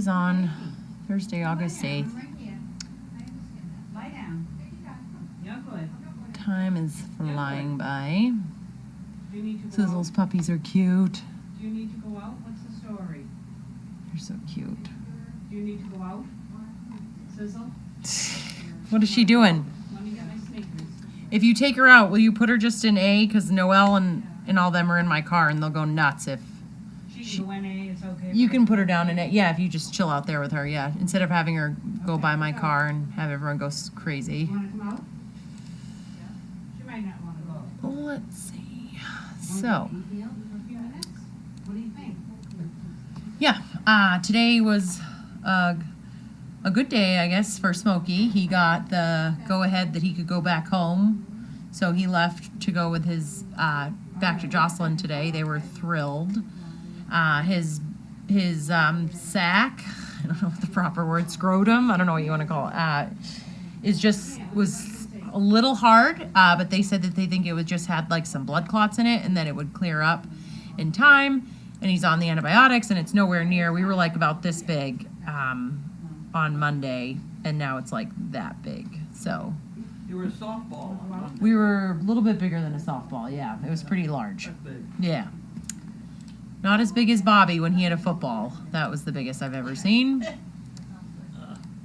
on Thursday, August 8th. Lie down. You're good. Time is flying by. Do you need to go Sizzle's puppies are cute. out? Do you need to go out? What's the story? They're so cute. Do you need to go out? Sizzle? What is she doing? Let me get my sneakers. If you take her out, will you put her just in A? Because Noelle and all them are in my car, and they'll go nuts if... She can go in A, it's okay. You can put her down in A. Yeah, if you just chill out there with her, yeah. Instead of having her go by my car and have everyone go crazy. You want to come out? Yeah. She might not want to go. Let's see. So, For a few minutes? What do you think? yeah, today was a good day, I guess, for Smokey. He got the go-ahead that he could go back home. So he left to go with his, back to Jocelyn today. They were thrilled. His sack, I don't know what the proper word, scrotum, I don't know what you want to call it, was a little hard, but they said that they think it was just had like some blood clots in it and that it would clear up in time. And he's on the antibiotics and it's nowhere near. We were like about this big on Monday, and now it's like that big. So You were a softball. we were a little bit bigger than a softball. Yeah, it was pretty large. That's big. Yeah. Not as big as Bobby when he had a football. That was the biggest I've ever seen.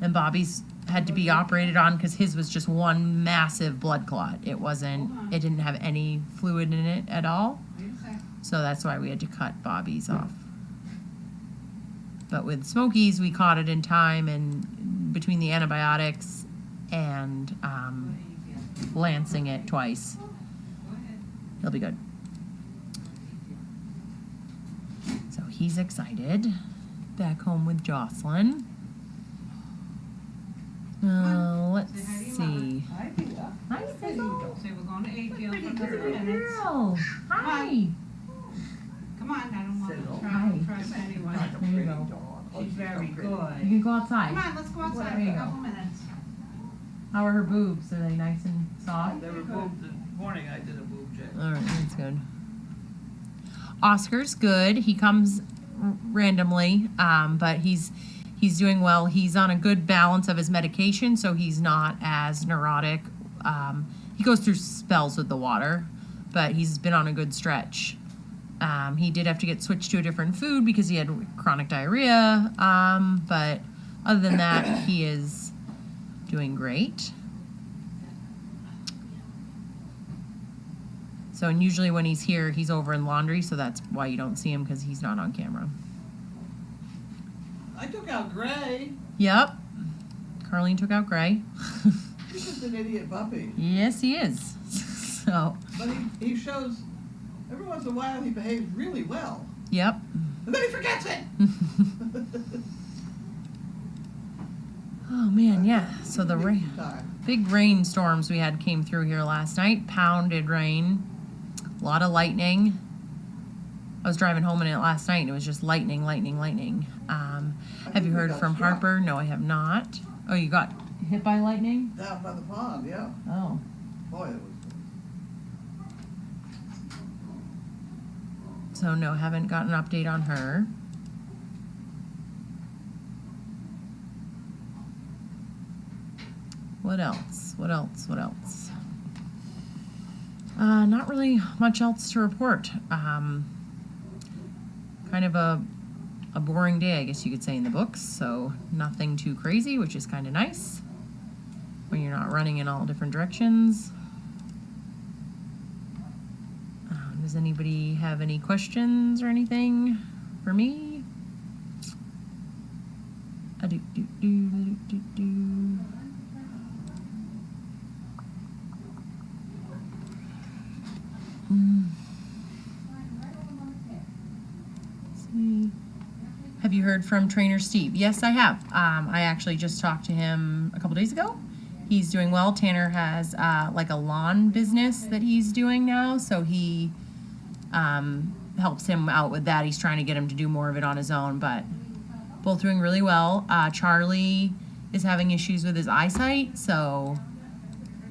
And Bobby's had to be operated on because his was just one massive blood clot. It didn't have any fluid in it at all. Wait a sec. So that's why we had to cut Bobby's off. But with Smokey's, we caught it in time, and between the antibiotics and lancing it twice, Go ahead. he'll be good. So he's excited. Back home with Jocelyn. Let's Say hi to your see. Hi, Peter. Hi, Sizzle. Say we're going to A-field Pretty for 30 good minutes. girl. Hi. Come on, I don't want Sizzle. to Hi. trust anyone. There you go. She's very You good. can go Come outside. on, let's go outside There for you a go. couple minutes. How are her boobs? Are they nice and soft? They were boobed this morning. I did a boob check. All right, that's good. Oscar's good. He comes randomly, but he's doing well. He's on a good balance of his medication, so he's not as neurotic. He goes through spells with the water, but he's been on a good stretch. He did have to get switched to a different food because he had chronic diarrhea, but other than that, he is doing great. So, and usually when he's here, he's over in laundry, so that's why you don't see him, because he's not on camera. I took out Gray. Yep. Carlene took out Gray. He's just an idiot puppy. Yes, he is. So, But he shows, every once in a while, he behaves really well. yep. And then he forgets it. Oh, man, yeah. So the rain, Time. big rainstorms we had came through here last night. Pounded rain. A lot of lightning. I was driving home in it last night, and it was just lightning, lightning, lightning. Have you we heard got from struck. Harper? No, I have not. Oh, you got hit by lightning? Down by the pond, yeah. Oh. Boy, it was. So no, haven't gotten an update on her. What else? What else? What else? Not really much else to report. Kind of a boring day, I guess you could say, in the books. So nothing too crazy, which is kind of nice when you're not running in all different directions. Does anybody have any questions or anything for me? See. Have you heard from Trainer Steve? Yes, I have. I actually just talked to him a couple days ago. He's doing well. Tanner has like a lawn business that he's doing now, so he helps him out with that. He's trying to get him to do more of it on his own, but both doing really well. Charlie is having issues with his eyesight, so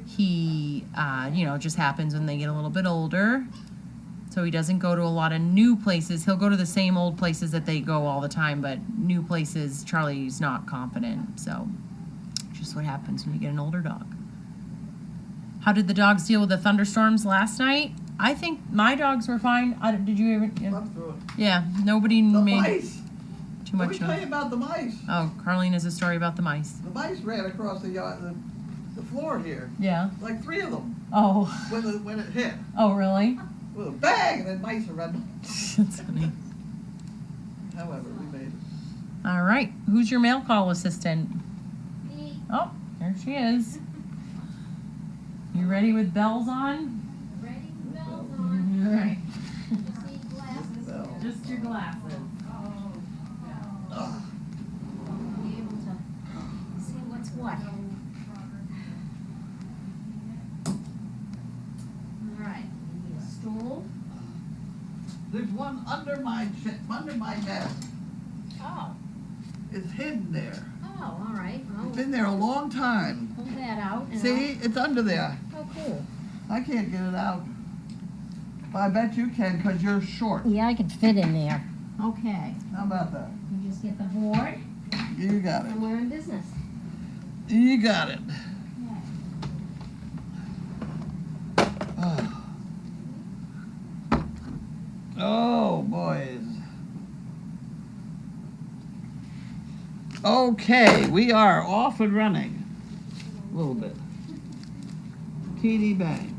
he, you know, it just happens when they get a little bit older. So he doesn't go to a lot of new places. He'll go to the same old places that they go all the time, but new places, Charlie's not confident. So, just what happens when you get an older dog. How did the dogs deal with the thunderstorms last night? I think my dogs were fine. Did you ever? Yeah, Slept through it. yeah, nobody The made mice. too Let much me tell you noise. about the mice. Oh, Carlene has a story about the mice. The mice ran across the yard, the floor here. Yeah. Like 3 of them Oh. when it hit. Oh, really? With a bang, and then mice are running. That's funny. However, we made it. All right. Who's your mail call assistant? Me. Oh, there she is. You ready with bells on? Ready? Bells on. All right. Just need glasses. Bell. Just your glasses. Ugh. Be able to see what's what. All right. We need a stool. There's one under my desk. Oh. It's hidden there. Oh, all right. It's Well, been there a long time. pull that out. And See, it's under there. Oh, cool. I can't get it out. But I bet you can, because you're short. Yeah, I can fit in there. Okay. How about that? You just get the board, You got it. and we're in business. You got it. Okay. Oh, boys. Okay, we are off and running. A little bit. TD Bank,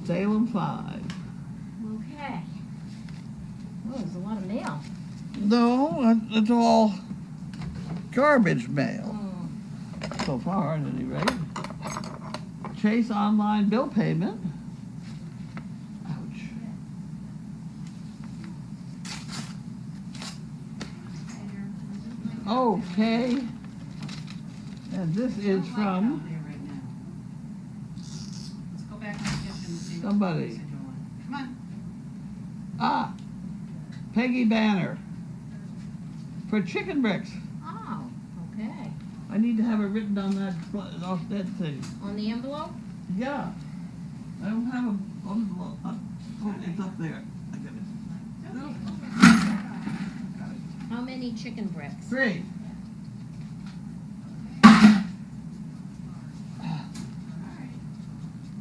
Salem 5. Okay. Oh, there's a lot of mail. No, it's all garbage mail. Oh. So far, at any rate. Chase online bill payment. Ouch. Okay. And this is from Let's go back to the kitchen and see what Somebody. the boys are doing. Come on. Peggy Banner for chicken bricks. Oh, okay. I need to have it written on that thing. On the envelope? Yeah. I don't have a envelope. Oh, it's up there. I got it. How many chicken bricks? 3.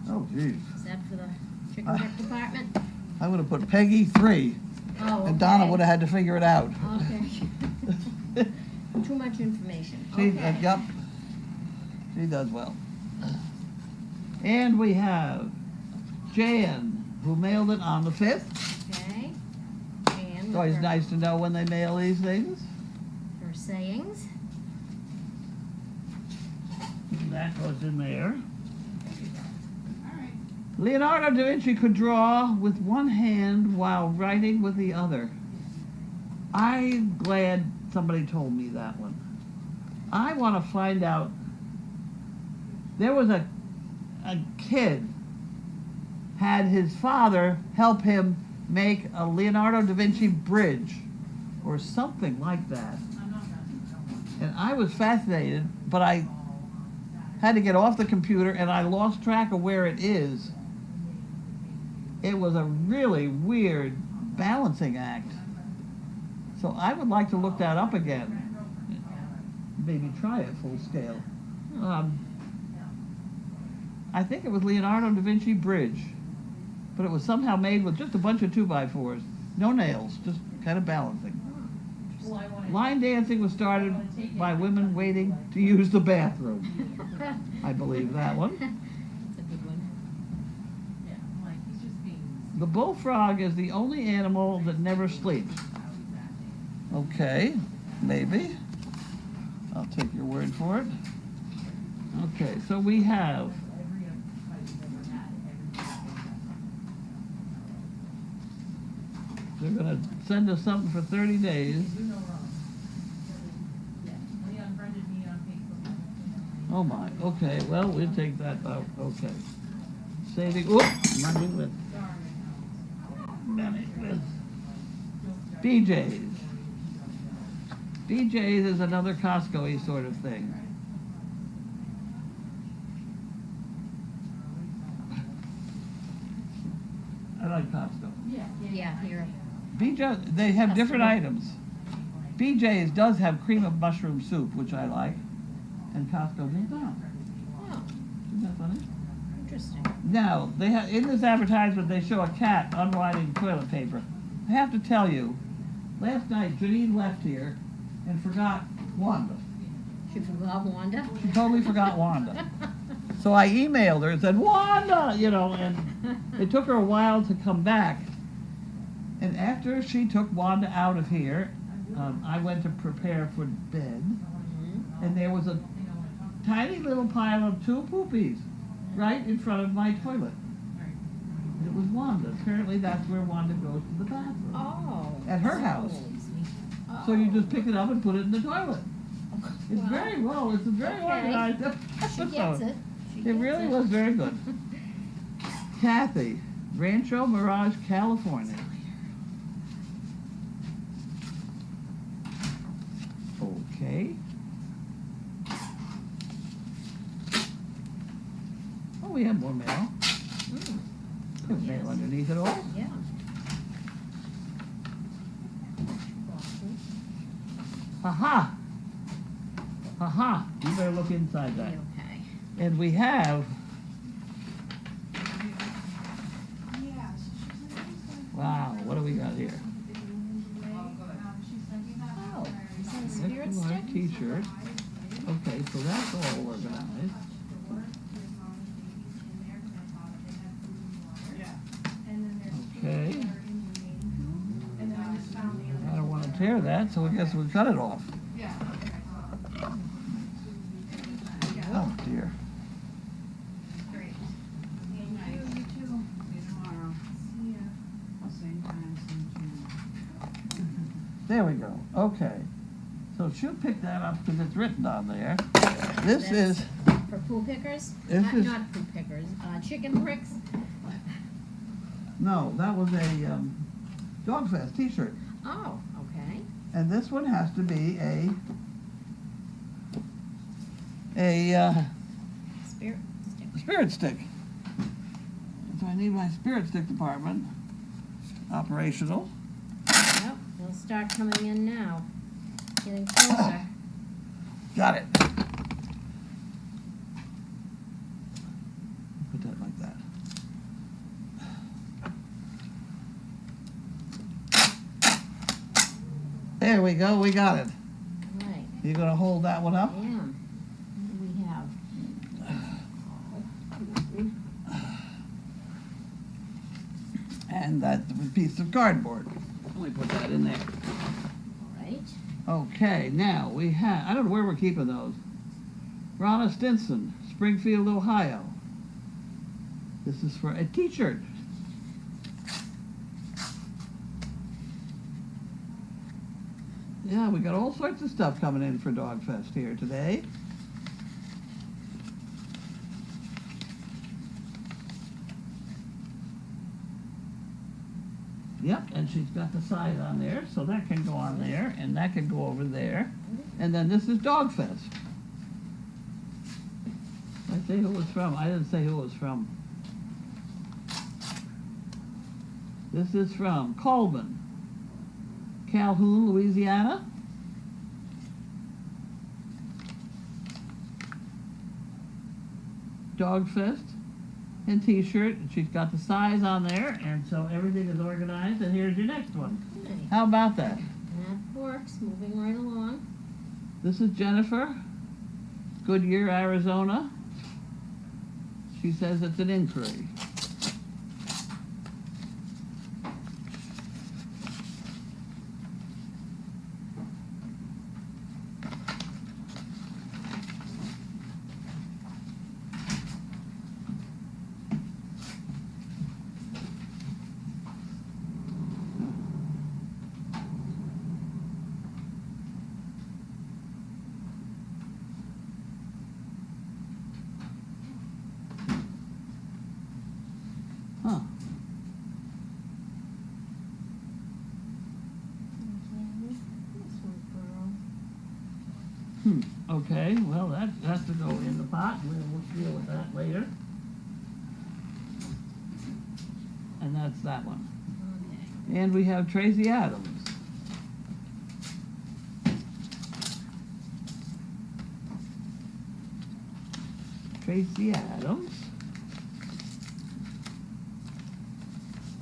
Oh, geez. Is that for the chicken brick department? I would have put Peggy 3, Oh, okay. and Donna would have had to figure it out. Okay. Too much information. She, Okay. yep. She does well. And we have Jan, who mailed it on the 5th. Okay. And It's always her, nice to know when they mail these things. her sayings. That goes in there. All right. Leonardo da Vinci could draw with one hand while writing with the other. I'm glad somebody told me that one. I want to find out. There was a kid had his father help him make a Leonardo da Vinci bridge or something like that. And I was fascinated, but I had to get off the computer and I lost track of where it is. It was a really weird balancing act. So I would like to look that up again. Maybe try it full scale. I think it was Leonardo da Vinci Bridge, but it was somehow made with just a bunch of 2x4s. No nails, just kind of balancing. Line dancing was started by women waiting to use the bathroom. I believe that one. That's a good one. Yeah, I'm like, he's just being. The bullfrog is the only animal that never sleeps. Okay, maybe. I'll take your word for it. Okay, so we have they're gonna send us something for 30 days. Oh my, okay, well, we'll take that out, okay. Saving, money with BJ's. BJ's is another Costco-y sort of thing. I like Costco. Yeah, here. BJ, they have different Costco. items. BJ's does have cream of mushroom soup, which I like, and Costco does not. Oh, Isn't that funny? interesting. Now, they have, in this advertisement, they show a cat unwinding toilet paper. I have to tell you, last night Janine left here and forgot Wanda. She forgot Wanda? She totally forgot Wanda. So I emailed her and said, Wanda, you know, and it took her a while to come back. And after she took Wanda out of here, I went to prepare for bed, and there was a tiny little pile of 2 poopies right in front of my toilet. It was Wanda. Apparently that's where Wanda goes to the bathroom. Oh. At her house. So you just pick it up and put it in the toilet. It's Well, very well, it's a very okay. organized She episode. gets it. She It gets really it. was very good. Kathy, Rancho Mirage, California. Okay. Oh, we have more mail. Mm, There's mail underneath it all. yeah. Ha-ha. Ha-ha. You better look inside that. Okay. And we have, wow, what do we got here? Oh, is that a spirit That's stick? my t-shirt. Okay, so that's all organized. Okay. I don't want to tear that, so I guess we'll cut it off. Oh, dear. Great. You too. See you tomorrow. See ya. Same time, same channel. There we go. Okay. So she'll pick that up because it's written on there. This That's is, For poo pickers? This Not, is- not poo pickers, chicken pricks? no, that was a Dog Fest t-shirt. Oh, okay. And this one has to be a Spirit stick. spirit stick. So I need my spirit stick department operational. Yep, they'll start coming in now. Getting closer. Got it. Put that like that. There we go, we got it. Right, You gonna hold that one I up? am. What do we have? And that's a piece of cardboard. Let me put that in there. All right. Okay, now we have, I don't know where we're keeping those. Ronna Stinson, Springfield, Ohio. This is for a t-shirt. Yeah, we got all sorts of stuff coming in for Dog Fest here today. Yep, and she's got the size on there, so that can go on there, and that can go over there. And then this is Dog Fest. I say who it was from. I didn't say who it was from. This is from Colburn, Calhoun, Louisiana. Dog Fest and t-shirt. And she's got the size on there, and so everything is organized. And here's your next one. Okay. How about that? That works, moving right along. This is Jennifer, Goodyear, Arizona. She says it's an inquiry. Huh. This one, Okay, well, that has to go in the pot. We'll deal with that later. And that's that one. Okay. And we have Tracy Adams. Tracy Adams.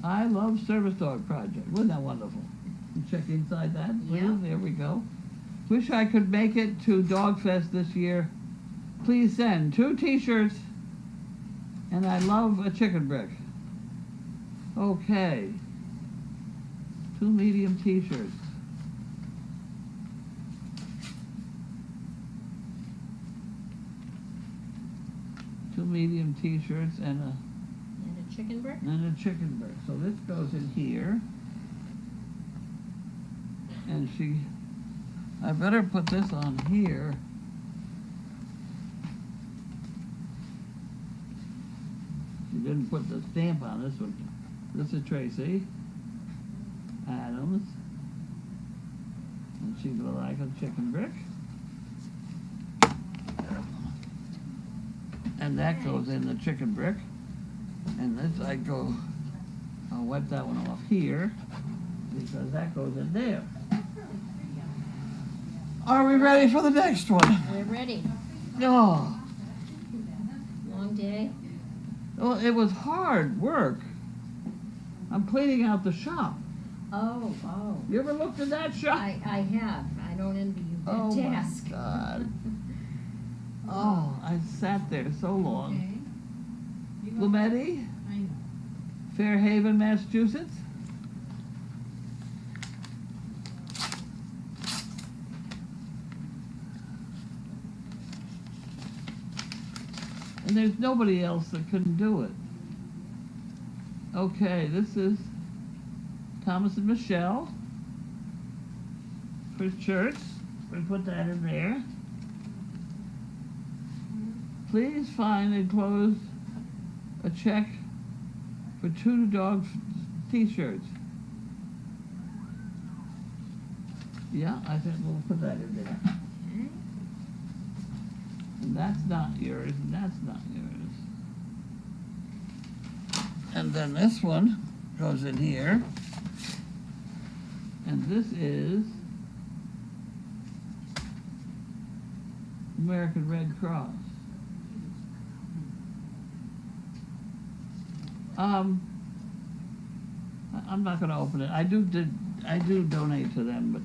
I Love Service Dog Project. Wasn't that wonderful? You check inside that, please. Yeah. There we go. Wish I could make it to Dog Fest this year. Please send 2 t-shirts and I love a chicken brick. Okay. 2 medium t-shirts. Two medium t-shirts and a Chicken brick? chicken brick. So this goes in here. And I better put this on here. She didn't put the stamp on this one. This is Tracy Adams. And she will like a chicken brick. And that goes in the chicken brick. And this I'll wipe that one off here because that goes in there. Are we ready for the next one? We're ready. Oh, Long day? well, it was hard work. I'm cleaning out the shop. Oh. You ever looked at that shop? I have. I don't envy you that Oh task. my God. Oh, I sat there so long. Okay. You go- Lumetti, I know. Fairhaven, Massachusetts. And there's nobody else that couldn't do it. Okay, this is Thomas and Michelle for church. We put that in there. Please find enclosed a check for 2 dog t-shirts. Yeah, I think we'll put that in there. Okay. And that's not yours, and that's not yours. And then this one goes in here. And this is American Red Cross. I'm not going to open it. I do donate to them, but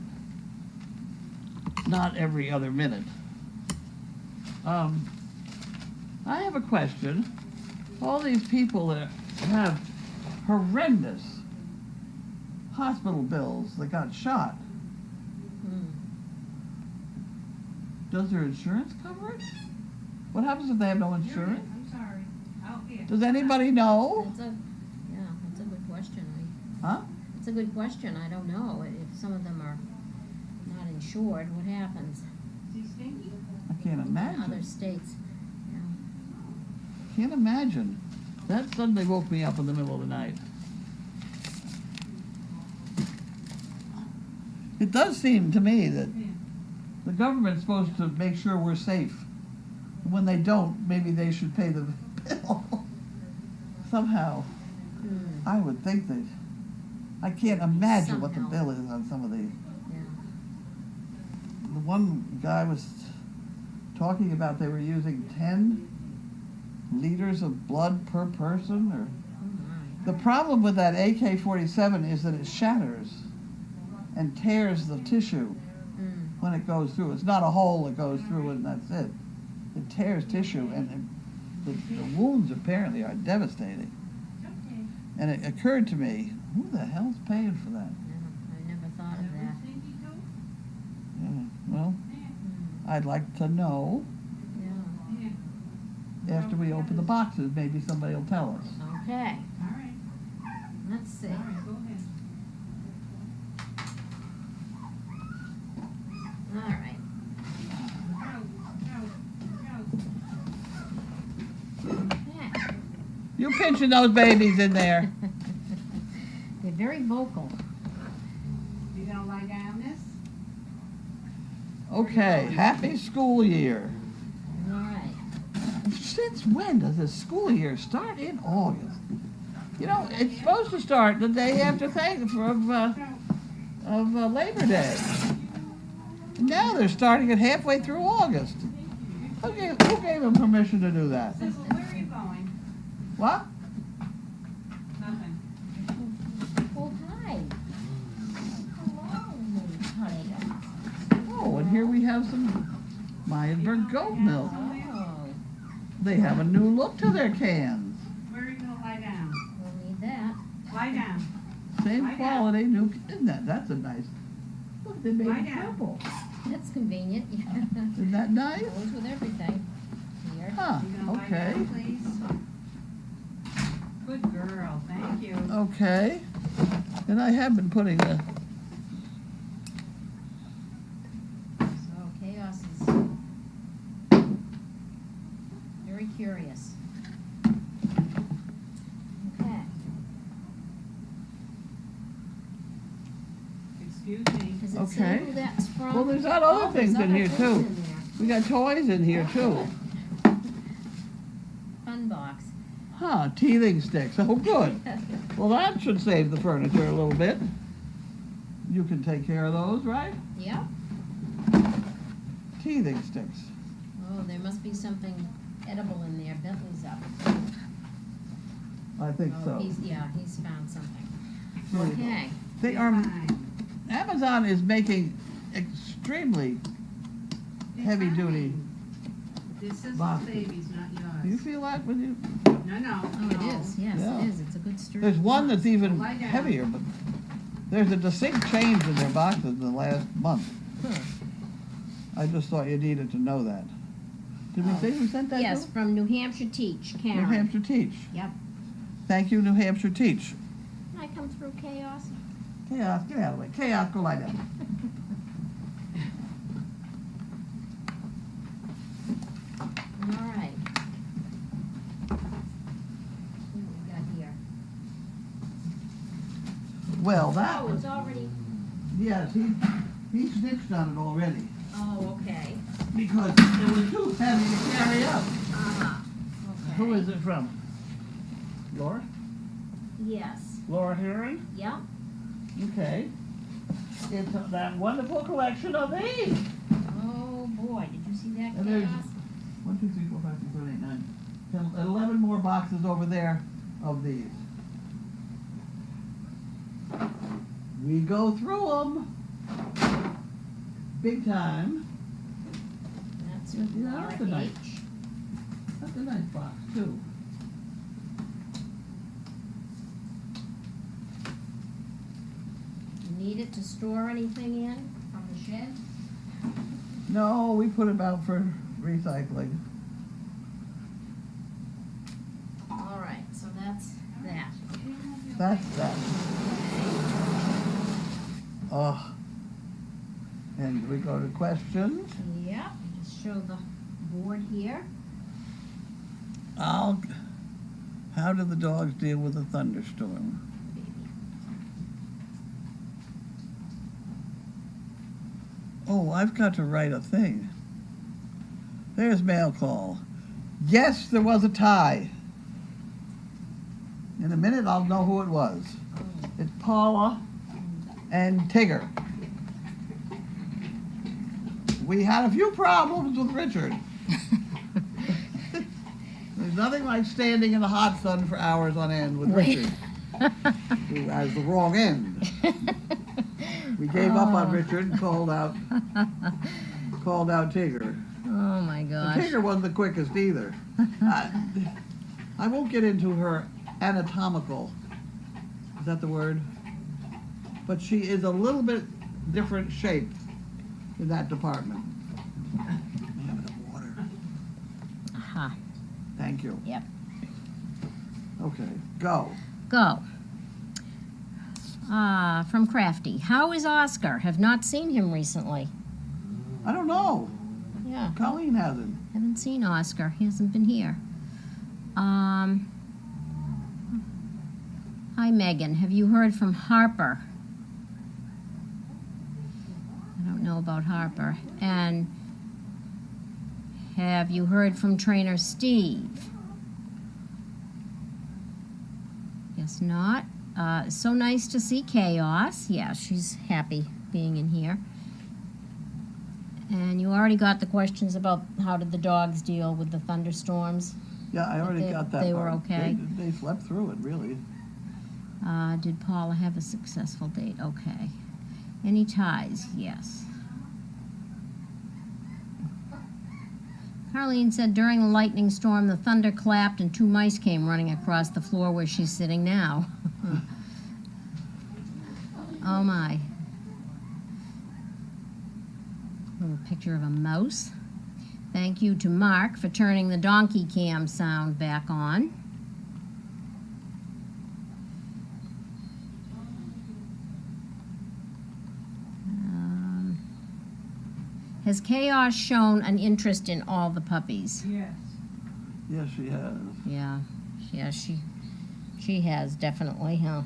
not every other minute. I have a question. All these people that have horrendous hospital bills that got shot, does their insurance cover it? What happens if they have no insurance? I'm sorry. Out here. Does anybody know? That's a good question. Huh? It's a good question. I don't know. If some of them are not insured, what happens? Is he stinky? I can't In imagine. other states. Yeah. Can't imagine. That suddenly woke me up in the middle of the night. It does seem to me that Yeah. the government's supposed to make sure we're safe. When they don't, maybe they should pay the bill. Somehow, I would think that. I can't imagine what the Somehow. bill is on some of the. Yeah. The one guy was talking about they were using 10 liters of blood per person. Or Oh my. the problem with that AK-47 is that it shatters and tears the tissue when it goes through. It's not a hole that goes through and that's it. It tears tissue, and the wounds apparently are devastating. Okay. And it occurred to me, who the hell's paying for that? Yeah, I never thought of that. Stinky too? Yeah, well, Yeah. I'd like to know. Yeah. After we open the boxes, maybe somebody will tell us. Okay. All right. Let's see. All right, go ahead. All right. Go, go, go. Yeah. You pinching those babies in there. They're very vocal. You gonna lie down this? Okay, happy school year. All right. Since when does this school year start? In August. You know, it's supposed to start the day after Labor Day. Now they're starting it halfway through August. Who gave them permission to do that? Where are you going? What? Nothing. Well, hi. Hello, honey. Oh, and here we have some Meyenberg goat milk. Oh, They have a new look to their cans. Where are you gonna lie down? we'll need that. Lie down. Same Lie down. quality, new. Isn't that? That's a nice. Look, they made Lie it down. purple. That's convenient, yeah. Isn't that nice? Goes with everything. Here. Huh. You gonna lie Okay. down, please? Good girl, thank you. Okay. And I have been putting the. So Chaos is very curious. Okay. Excuse me. Does it Okay. say who that's from? Well, there's not other Oh, there's things in other here, things too. in there. We got toys in here too. Fun box. Huh, teething sticks. Oh, good. Well, that should save the furniture a little bit. You can take care of those, right? Yep. Teething sticks. Oh, there must be something edible in there. Bentley's up. I think Oh, so. he's found something. Here we go. Okay. They Be are. fine. Amazon is making extremely Be heavy duty. fine. This is the boxes. baby's, not Do you yours. feel that when you? No. Oh, it is. Yes, Yeah. it is. It's a good sturdy. There's one box. that's even Lie down. heavier, but there's a distinct change in their boxes in the last month. I just thought you needed to know that. Did we Oh. say we sent that? Yes, to from New Hampshire Teach, them? Karen. New Hampshire Teach. Yep. Thank you, New Hampshire Teach. Can I come through Chaos? Chaos, get out of the way. Chaos, go lie down. All right. See what we got here. Well, that Oh, was, it's already. yes, he snitched on it already Oh, okay. because it was too heavy to carry up. Uh-huh. Okay. Who is it from? Laura? Yes. Laura Heron? Yep. Okay. It's that wonderful collection of these. Oh boy, did you see that And there's- Chaos? 1, 2, 3, 4, 5, 6, 7, 8, 9, 10, 11 more boxes over there of these. We go through them big time. That's with Yeah, Laura that's a nice- H. That's a nice box too. You need it to store anything in from the shed? No, we put it out for recycling. All right, so that's that. That's that. Oh. And we go to questions. Yep, just show the board here. How do the dogs deal with a thunderstorm? Baby. Oh, I've got to write a thing. There's mail call. Yes, there was a tie. In a minute, I'll know who it was. Oh, It's Paula and Tigger. We had a few problems with Richard. There's nothing like standing in the hot sun for hours on end with Richard, who has the wrong end. We gave up on Oh. Richard and called out Tigger. Oh my And gosh. Tigger wasn't the quickest either. I won't get into her anatomical, is that the word? But she is a little bit different shaped in that department. May I have enough water? Aha. Thank you. Yep. Okay, go. Go. From Crafty. How is Oscar? Have not seen him recently. I don't know. Yeah. Colleen hasn't. Haven't seen Oscar. He hasn't been here. Hi, Megan. Have you heard from Harper? I don't know about Harper. And have you heard from Trainer Steve? Yes, Guess not. So nice to see Chaos. Yeah, she's happy being in here. And you already got the questions about how did the dogs deal with the thunderstorms? Yeah, I already They- got that they were part. okay? They slept through it, really. Did Paula have a successful date? Okay. Any ties? Yes. Carlene said during the lightning storm, the thunder clapped and 2 mice came running across the floor where she's sitting now. Oh my. Little picture of a mouse. Thank you to Mark for turning the donkey cam sound back on. Has Chaos shown an interest in all the puppies? Yes. Yes, she has. Yeah, she has definitely, huh?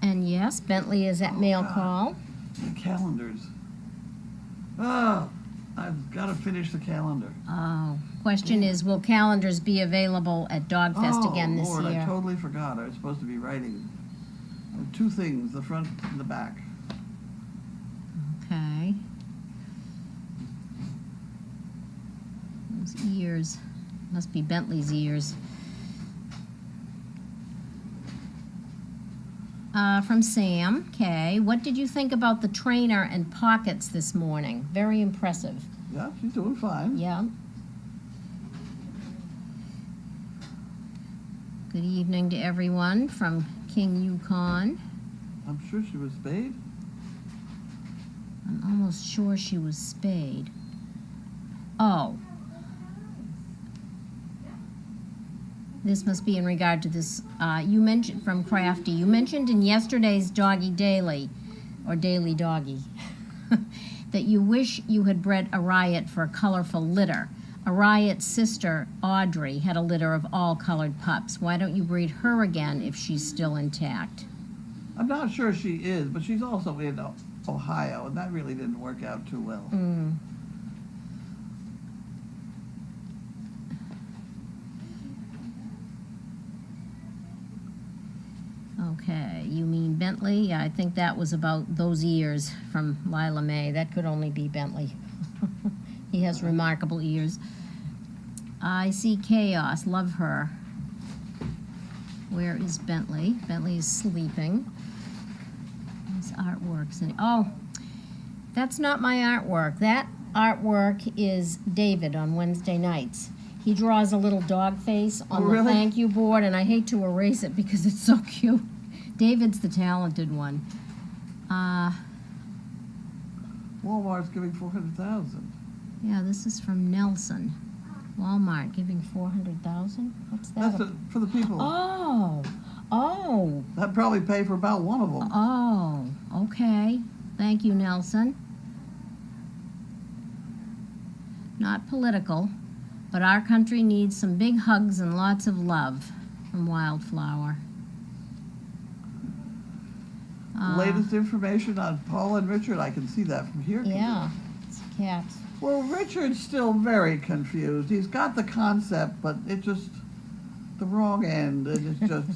And yes, Bentley is at Mail God. Call. The calendars. Oh, I've got to finish the calendar. Oh, question is, will calendars be available at Dogfest again this Lord, year? I totally forgot. I was supposed to be writing 2 things, the front and the back. Okay. Those ears, must be Bentley's ears. From Sam, K. What did you think about the trainer and pockets this morning? Very impressive. Yeah, she's doing fine. Yeah. Good evening to everyone from King Yukon. I'm sure she was spayed. I'm almost sure she was spayed. Oh. This must be in regard to this, you mentioned, from Crafty, you mentioned in yesterday's Doggy Daily, or Daily Doggy, that you wish you had bred a Riot for a colorful litter. A Riot's sister, Audrey, had a litter of all colored pups. Why don't you breed her again if she's still intact? I'm not sure she is, but she's also in Ohio, and that really didn't work out too well. Mm. Okay, you mean Bentley? Yeah, I think that was about those ears from Lila May. That could only be Bentley. He has remarkable ears. I see Chaos. Love her. Where is Bentley? Bentley is sleeping. His artworks. Oh, that's not my artwork. That artwork is David on Wednesday nights. He draws a little dog face on Oh, the really? thank you board, and I hate to erase it because it's so cute. David's the talented one. Walmart's giving $400,000. Yeah, this is from Nelson. Walmart giving $400,000. What's that? That's for the people. Oh, That'd probably pay for about one of them. oh. Okay. Thank you, Nelson. Not political, but our country needs some big hugs and lots of love. From Wildflower. Latest information on Paul and Richard, I can see that from here. Yeah, it's cats. Well, Richard's still very confused. He's got the concept, but it just, the wrong end, and it just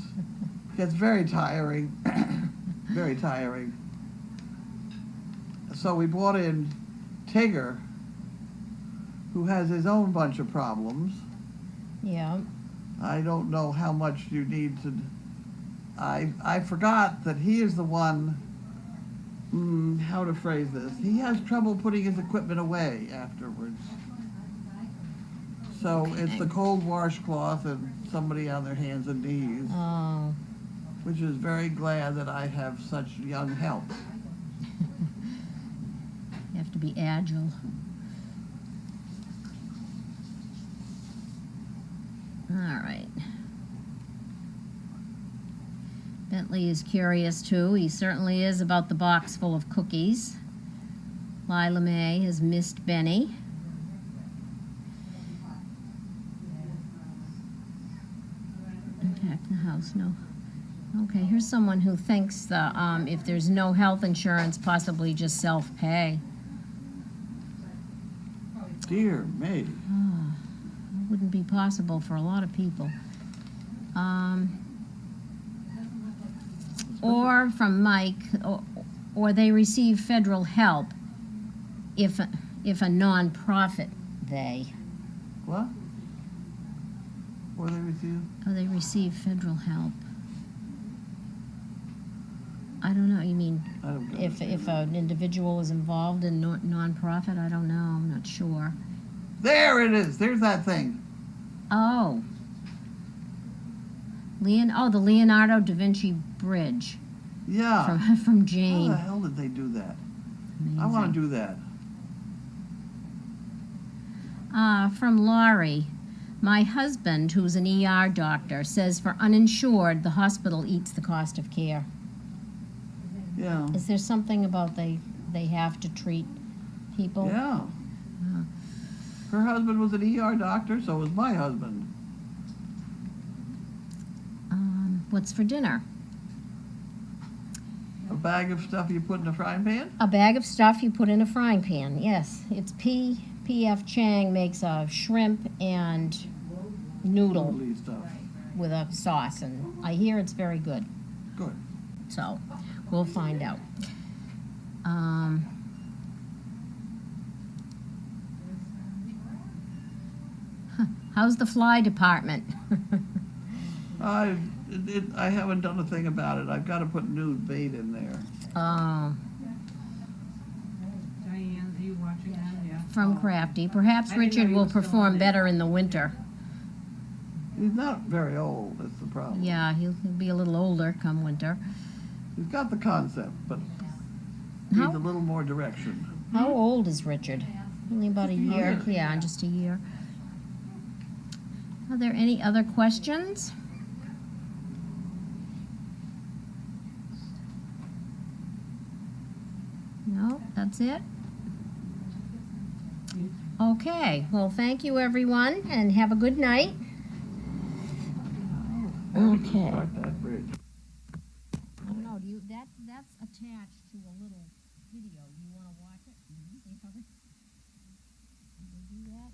gets very tiring. Very tiring. So we brought in Tigger, who has his own bunch of problems. Yeah. I don't know how much you need to. I forgot that he is the one. How to phrase this? He has trouble putting his equipment away afterwards. So it's the cold washcloth and somebody on their hands and knees, Oh. which is very glad that I have such young help. You have to be agile. All right. Bentley is curious too. He certainly is about the box full of cookies. Lila May has missed Benny. Impact the house, no. Okay, here's someone who thinks the if there's no health insurance, possibly just self-pay. Dear me. Wouldn't be possible for a lot of people. Or from Mike, or they receive federal help if a nonprofit, What? What do they receive? or they receive federal help. I don't know, you mean I don't if understand. an individual is involved in nonprofit? I don't know, I'm not sure. There it is. There's that thing. Oh. The Leonardo da Vinci Bridge Yeah. from How Jane. the hell did they do that? I Amazing. want to do that. From Laurie. My husband, who's an ER doctor, says for uninsured, the hospital eats the cost of care. Yeah. Is there something about they have to treat people? Yeah. Her husband was an ER doctor, so was my husband. What's for dinner? A bag of stuff you put in a frying pan? A bag of stuff you put in a frying pan. Yes, it's P.F. Chang makes a shrimp and noodle Noodly stuff. with a sauce, and I hear it's very good. Good. So we'll find out. How's the fly department? I haven't done a thing about it. I've got to put new bait in there. Diane, are you watching that? Yeah. From Crafty. Perhaps I didn't know Richard you will were still perform on it. better in the winter. He's not very old, that's the problem. Yeah, he'll be a little older come winter. He's got the concept, but needs How- a little more direction. How old is Richard? Only about a year. year. Yeah, just a year. Are there any other questions? No, that's it? Okay, well, thank you, everyone, and have a good night. Okay. Start that bridge. I don't know, that's attached to a little video. Do you want to watch it? See how they do that?